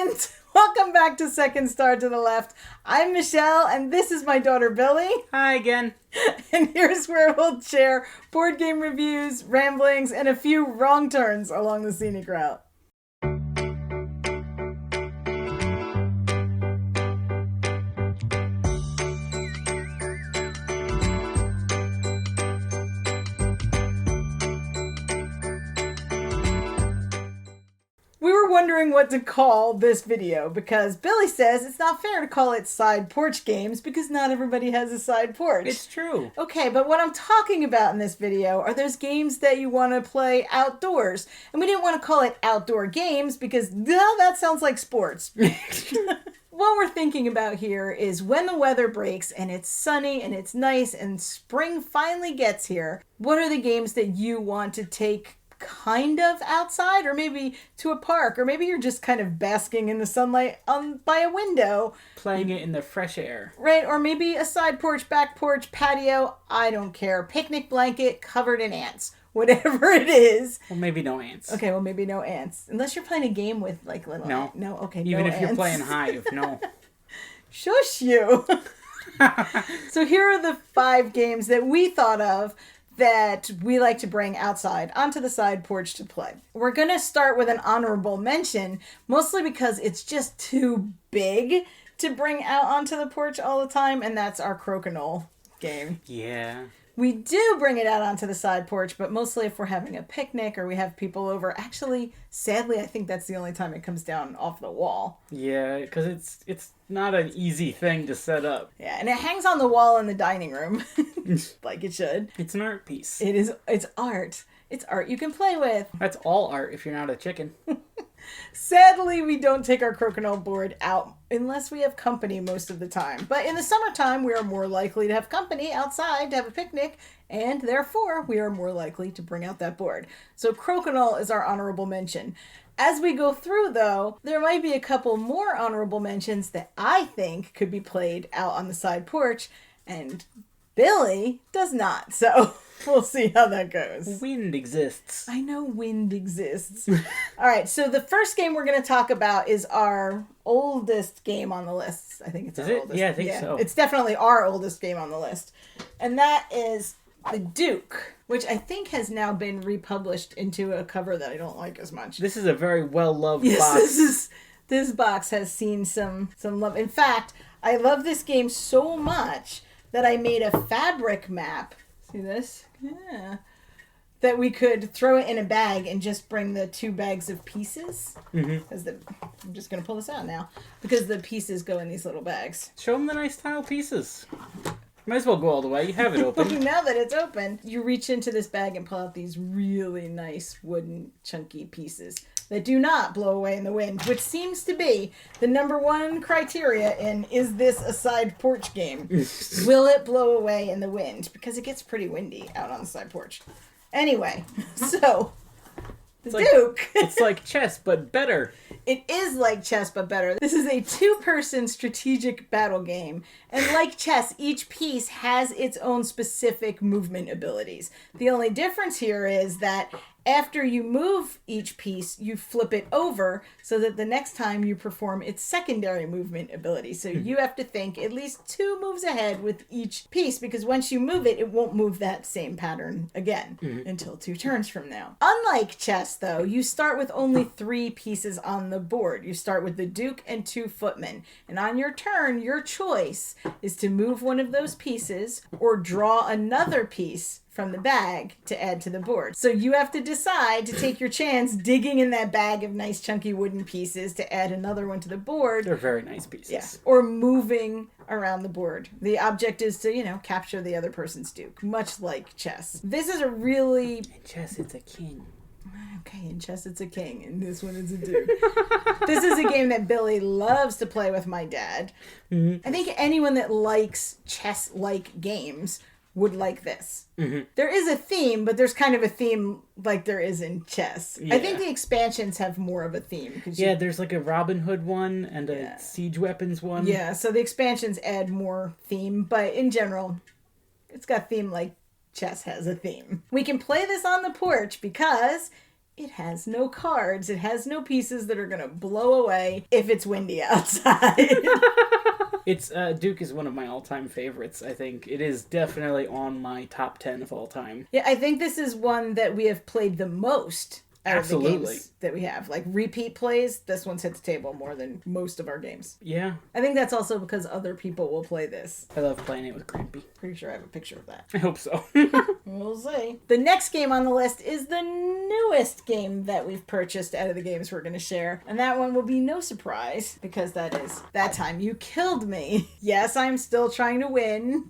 friends! Welcome back to Second Star to the Left. I'm Michelle, and this is my daughter Billy. Hi again. And here's where we'll share board game reviews, ramblings, and a few wrong turns along the scenic route. We were wondering what to call this video because Billy says it's not fair to call it Side Porch Games because not everybody has a side porch. It's true. Okay, but what I'm talking about in this video are those games that you want to play outdoors. And we didn't want to call it outdoor games because that sounds like sports. What we're thinking about here is when the weather breaks and it's sunny and it's nice and spring finally gets here, what are the games that you want to take kind of outside, or maybe to a park, or maybe you're just kind of basking in the sunlight by a window, playing it in the fresh air, right? Or maybe a side porch, back porch, patio, I don't care, picnic blanket covered in ants, whatever it is. Well, maybe no ants. Okay, well, maybe no ants, unless you're playing a game with like little no, okay, even no if ants. You're playing Hive. No. Shush you. So here are the 5 games that we thought of that we like to bring outside onto the side porch to play. We're going to start with an honorable mention, mostly because it's just too big to bring out onto the porch all the time, and that's our crokinole game. Yeah. We do bring it out onto the side porch, but mostly if we're having a picnic or we have people over. Actually, sadly, I think that's the only time it comes down off the wall. Yeah, because it's not an easy thing to set up. Yeah, and it hangs on the wall in the dining room, like it should. It's an art piece. It is. It's art. It's art you can play with. That's all art if you're not a chicken. Sadly, we don't take our crokinole board out unless we have company most of the time. But in the summertime, we are more likely to have company outside to have a picnic, and therefore, we are more likely to bring out that board. So crokinole is our honorable mention. As we go through, though, there might be a couple more honorable mentions that I think could be played out on the side porch, and Billy does not. So we'll see how that goes. Wind exists. I know wind exists. All right, so the first game we're going to talk about is our oldest game on the list. I think it's our oldest. Yeah, I think so. It's definitely our oldest game on the list. And that is the Duke, which I think has now been republished into a cover that I don't like as much. This is a very well-loved box. Yes, this box has seen some love. In fact, I love this game so much that I made a fabric map. See this? Yeah. That we could throw it in a bag and just bring the 2 bags of pieces. Mm-hmm. I'm just going to pull this out now because the pieces go in these little bags. Show them the nice tile pieces. Might as well go all the way. You have it open. Now that it's open, you reach into this bag and pull out these really nice wooden chunky pieces that do not blow away in the wind, which seems to be the number 1 criteria in is this a side porch game? Will it blow away in the wind? Because it gets pretty windy out on the side porch. Anyway, so the Duke. It's like chess, but better. It is like chess, but better. This is a 2-person strategic battle game. And like chess, each piece has its own specific movement abilities. The only difference here is that after you move each piece, you flip it over so that the next time you perform its secondary movement ability. So you have to think at least 2 moves ahead with each piece, because once you move it, it won't move that same pattern again until 2 turns from now. Unlike chess, though, you start with only 3 pieces on the board. You start with the Duke and 2 footmen. And on your turn, your choice is to move one of those pieces or draw another piece from the bag to add to the board. So you have to decide to take your chance digging in that bag of nice chunky wooden pieces to add another one to the board. They're very nice pieces. Yeah. Or moving around the board. The object is to, capture the other person's Duke, much like chess. This is a really... In chess, it's a king. Okay, in chess it's a king, and this one is a duke. This is a game that Billy loves to play with my dad. Mm-hmm. I think anyone that likes chess-like games would like this. Mm-hmm. There is a theme, but there's kind of a theme like there is in chess. Yeah. I think the expansions have more of a theme. There's like a Robin Hood one and a Siege Weapons one. Yeah, so the expansions add more theme, but in general, it's got theme like chess has a theme. We can play this on the porch because It has no cards. It has no pieces that are going to blow away if it's windy outside. It's Duke is one of my all-time favorites, I think. It is definitely on my top 10 of all time. Yeah, I think this is one that we have played the most out of the games that we have. Like, repeat plays, this one's hit the table more than most of our games. Yeah. I think that's also because other people will play this. I love playing it with Grampy. Pretty sure I have a picture of that. I hope so. We'll see. The next game on the list is the newest game that we've purchased out of the games we're going to share. And that one will be no surprise, because that is That Time You Killed Me. Yes, I'm still trying to win.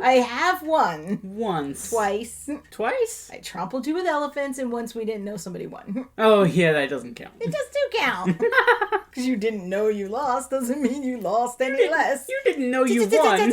I have won. Once. Twice. Twice? I trampled you with elephants, and once we didn't know somebody won. Oh, yeah, that doesn't count. It does do count. Because you didn't know you lost doesn't mean you lost any less. You didn't know you won.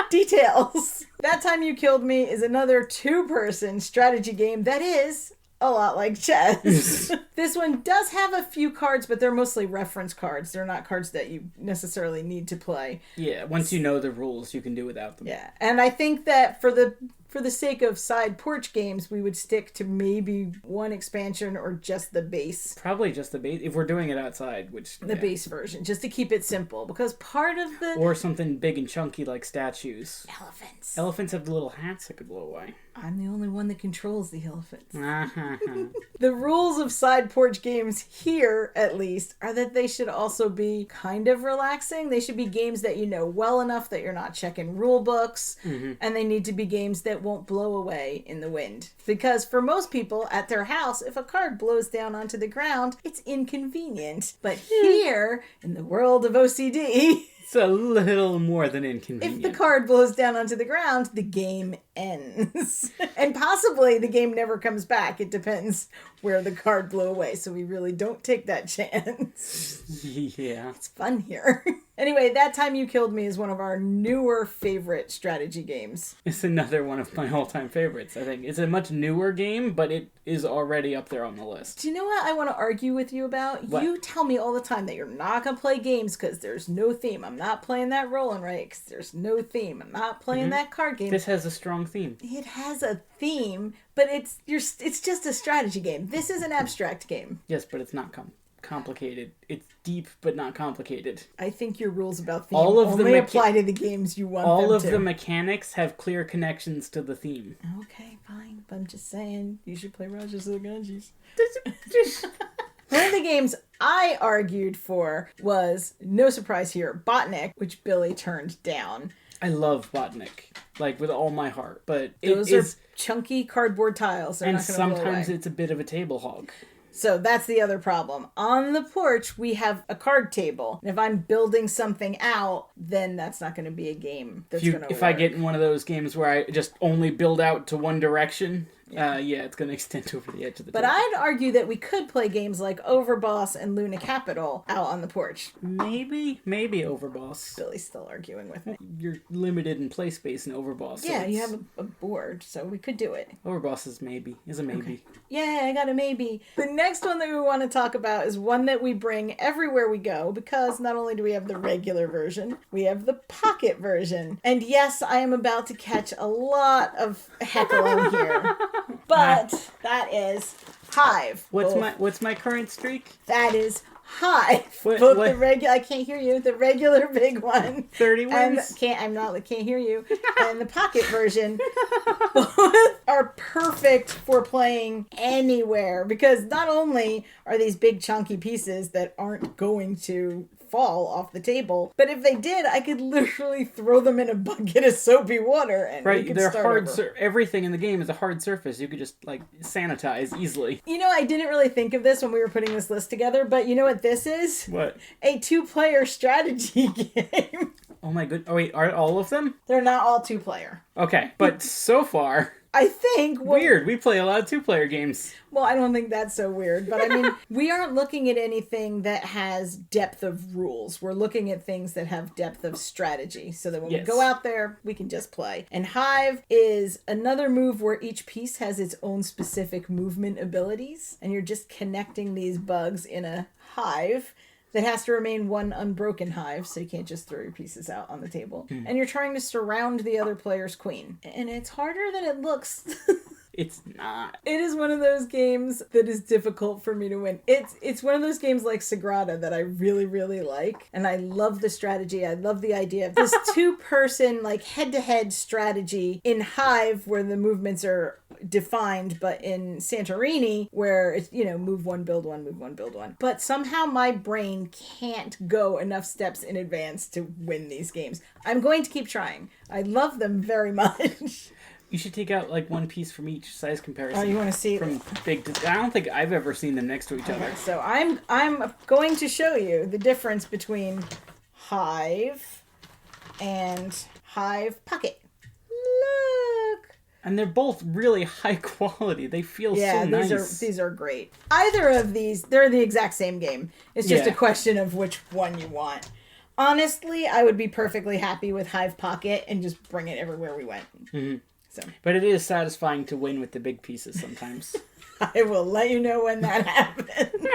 Details. That Time You Killed Me is another two-person strategy game that is a lot like chess. This one does have a few cards, but they're mostly reference cards. They're not cards that you necessarily need to play. Yeah, once you know the rules, you can do without them. Yeah, and I think that for the sake of Side Porch Games, we would stick to maybe one expansion or just the base. Probably just the base, if we're doing it outside, which... The base version, just to keep it simple, because part of the... Or something big and chunky like statues. Elephants. Elephants have the little hats that could blow away. I'm the only one that controls the elephants. Uh-huh. The rules of Side Porch Games here, at least, are that they should also be kind of relaxing. They should be games that you know well enough that you're not checking rule books. Mm-hmm. And they need to be games that won't blow away in the wind. Because for most people at their house, if a card blows down onto the ground, it's inconvenient. But here, in the world of OCD... It's a little more than inconvenient. If the card blows down onto the ground, the game ends. And possibly the game never comes back. It depends where the card blew away. So we really don't take that chance. Yeah. It's fun here. Anyway, That Time You Killed Me is one of our newer favorite strategy games. It's another one of my all-time favorites, I think. It's a much newer game, but it is already up there on the list. Do you know what I want to argue with you about? What? You tell me all the time that you're not going to play games because there's no theme. I'm not playing that roll and write because there's no theme. I'm not playing that card game. This has a strong theme. It has a theme, but it's just a strategy game. This is an abstract game. Yes, but it's not complicated. It's deep, but not complicated. I think your rules about theme all of only apply to the games you want all them of to. the mechanics have clear connections to the theme. Okay, fine. But I'm just saying, you should play Rogers of the Ganges. One of the games I argued for was, no surprise here, Botnik, which Billy turned down. I love Botnik, like with all my heart, but Those are chunky cardboard tiles. They're and not gonna blow away. sometimes it's a bit of a table hog. So that's the other problem. On the porch, we have a card table. And if I'm building something out, then that's not going to be a game that's going to work. If I get in one of those games where I just only build out to one direction, it's going to extend over the edge of the But table. I'd argue that we could play games like Overboss and Luna Capital out on the porch. Maybe Overboss. Billy's still arguing with me. You're limited in play space in Overboss. Yeah, you have a board, so we could do it. Overboss is a maybe. Okay. Yeah, I got a maybe. The next one that we want to talk about is one that we bring everywhere we go, because not only do we have the regular version, we have the pocket version. And yes, I am about to catch a lot of heckling here. But that is Hive. What's my current streak? That is Hive. What? The regular, I can't hear you. The regular big one. 30 And wins? can't hear you. And the pocket version both are perfect for playing anywhere, because not only are these big chunky pieces that aren't going to fall off the table, but if they did, I could literally throw them in a bucket of soapy water and we could they're start hard. over. Everything in the game is a hard surface. You could just sanitize easily. You know, I didn't really think of this when we were putting this list together, but you know what this is? What? A 2-player strategy game. Oh my good. Oh wait, are all of them? They're not all 2-player. Okay, but so far. I think... Weird. We play a lot of 2-player games. Well, I don't think that's so weird. But I mean, we aren't looking at anything that has depth of rules. We're looking at things that have depth of strategy. So that when we go out there, we can just play. And Hive is another move where each piece has its own specific movement abilities. And you're just connecting these bugs in a hive that has to remain one unbroken hive, so you can't just throw your pieces out on the table. And you're trying to surround the other player's queen. And it's harder than it looks. It's not. It is one of those games that is difficult for me to win. It's one of those games like Sagrada that I really, really like. And I love the strategy. I love the idea of this two-person, like, head-to-head strategy in Hive, where the movements are defined, but in Santorini, where it's, move one, build one, move one, build one. But somehow my brain can't go enough steps in advance to win these games. I'm going to keep trying. I love them very much. You should take out like one piece from each size comparison. Oh, you want to see from big to... I don't think I've ever seen them next to each other. So I'm going to show you the difference between Hive and Hive Pocket. Look. And they're both really high quality. They feel so nice. These are great. Either of these, they're the exact same game. It's just a question of which one you want. Honestly, I would be perfectly happy with Hive Pocket and just bring it everywhere we went. Mm-hmm. So. But it is satisfying to win with the big pieces sometimes. I will let you know when that happens.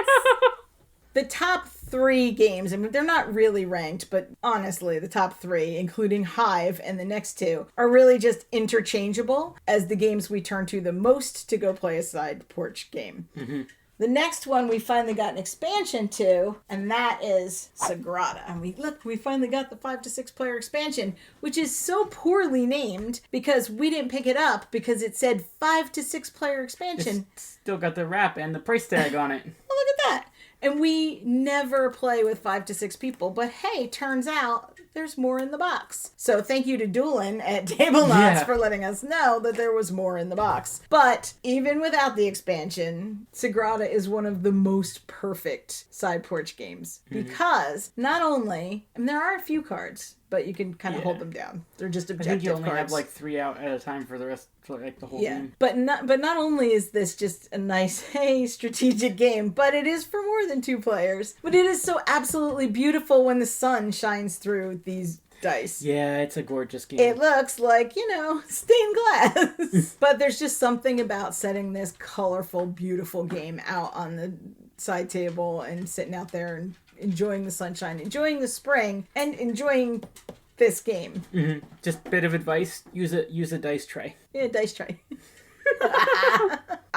The top 3 games, I mean, they're not really ranked, but honestly, the top 3, including Hive and the next 2, are really just interchangeable as the games we turn to the most to go play a side porch game. Mm-hmm. The next one we finally got an expansion to, and that is Sagrada. And we finally got the 5 to 6 player expansion, which is so poorly named because we didn't pick it up because it said 5 to 6 player expansion. It's still got the wrap and the price tag on it. Well, look at that. And we never play with 5 to 6 people, but hey, turns out there's more in the box. So thank you to Doolin at Table Knots for letting us know that there was more in the box. But even without the expansion, Sagrada is one of the most perfect side porch games. Because not only, and there are a few cards, but you can kind of hold them down. They're just objective cards. I think you only have like 3 out at a time for the rest, for like the whole game. But not only is this just a nice, strategic game, but it is for more than 2 players. But it is so absolutely beautiful when the sun shines through these dice. Yeah, it's a gorgeous game. It looks like, stained glass. But there's just something about setting this colorful, beautiful game out on the side table and sitting out there and enjoying the sunshine, enjoying the spring, and enjoying this game. Mm-hmm. Just a bit of advice, use a dice tray. Yeah, dice tray.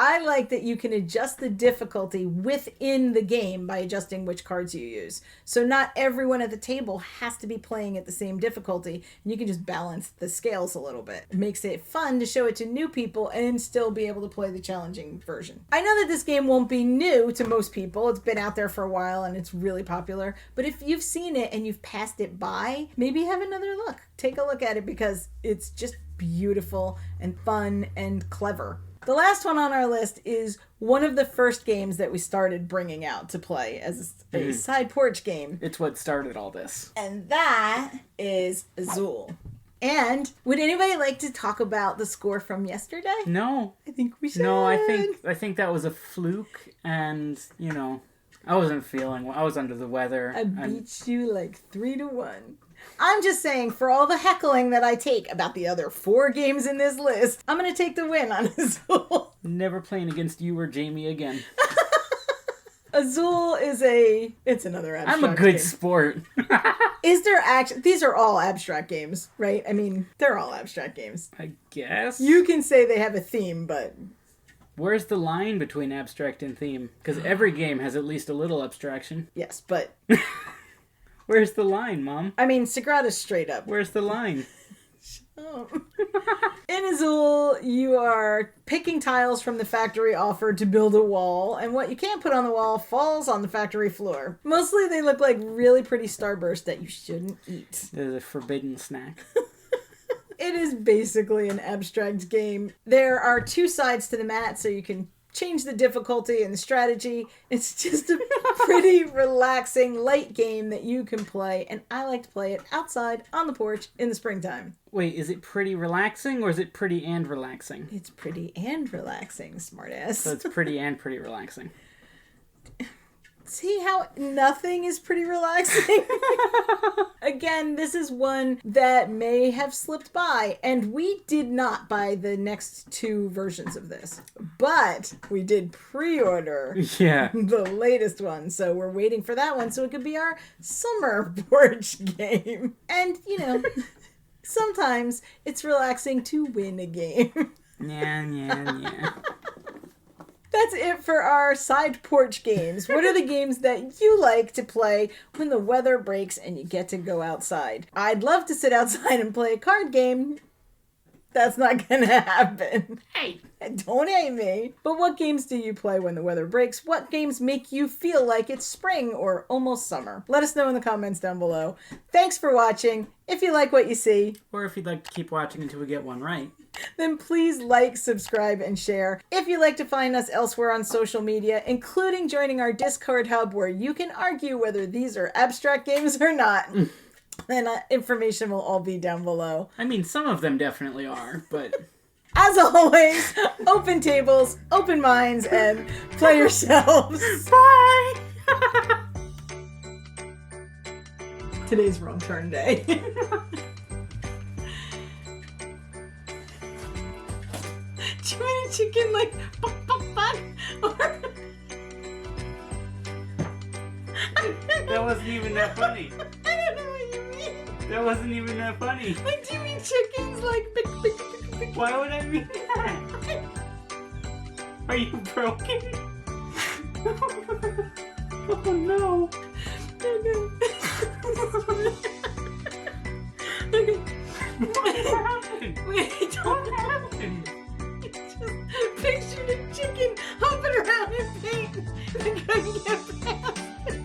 I like that you can adjust the difficulty within the game by adjusting which cards you use. So not everyone at the table has to be playing at the same difficulty, and you can just balance the scales a little bit. It makes it fun to show it to new people and still be able to play the challenging version. I know that this game won't be new to most people. It's been out there for a while and it's really popular. But if you've seen it and you've passed it by, maybe have another look. Take a look at it because it's just beautiful and fun and clever. The last one on our list is one of the first games that we started bringing out to play as a side porch game. It's what started all this. And that is Azul. And would anybody like to talk about the score from yesterday? No. I think we should. No, I think that was a fluke, and, I wasn't feeling well. I was under the weather. I beat you like 3-1. I'm just saying, for all the heckling that I take about the other 4 games in this list, I'm going to take the win on Azul. Never playing against you or Jamie again. Azul is it's another abstract I'm a good game. sport. Is there these are all abstract games, right? I mean, they're all abstract games. I guess. You can say they have a theme, but... Where's the line between abstract and theme? Because every game has at least a little abstraction. Yes, but... Where's the line, Mom? I mean, Sagrada's straight up. Where's the line? In Azul, you are picking tiles from the factory offered to build a wall, and what you can't put on the wall falls on the factory floor. Mostly they look like really pretty starbursts that you shouldn't eat. There's a forbidden snack. It is basically an abstract game. There are 2 sides to the mat, so you can change the difficulty and the strategy. It's just a pretty relaxing, light game that you can play, and I like to play it outside on the porch in the springtime. Wait, is it pretty relaxing, or is it pretty and relaxing? It's pretty and relaxing, smartass. So it's pretty and pretty relaxing. See how nothing is pretty relaxing? Again, this is one that may have slipped by, and we did not buy the next 2 versions of this. But we did pre-order the latest one, so we're waiting for that one so it could be our summer porch game. And, sometimes it's relaxing to win a game. Yeah. That's it for our Side Porch Games. What are the games that you like to play when the weather breaks and you get to go outside? I'd love to sit outside and play a card game. That's not gonna happen. Hey! Don't hate me. But what games do you play when the weather breaks? What games make you feel like it's spring or almost summer? Let us know in the comments down below. Thanks for watching. If you like what you see, Or if you'd like to keep watching until we get one right, then please like, subscribe, and share. If you'd like to find us elsewhere on social media, including joining our Discord hub where you can argue whether these are abstract games or not, then information will all be down below. I mean, some of them definitely are, but... As always, open tables, open minds, and play yourselves. Bye! Today's wrong turn day. Too many chicken like buck, buck, buck, or... That wasn't even that funny. I don't know what you mean. That wasn't even that funny. Like, do you mean chickens like bick, bick, bick, bick? Why would I mean that? Are you broken? Oh no. Okay. What happened? Wait, What happened? just pictured a chicken hopping around in paint and couldn't get past it.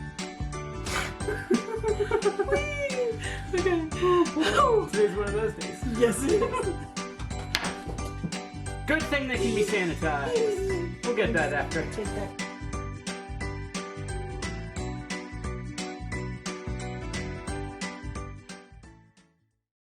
Okay. Today's one of those days. Yes, it is. Good thing they can be sanitized. We'll get that after. Take that.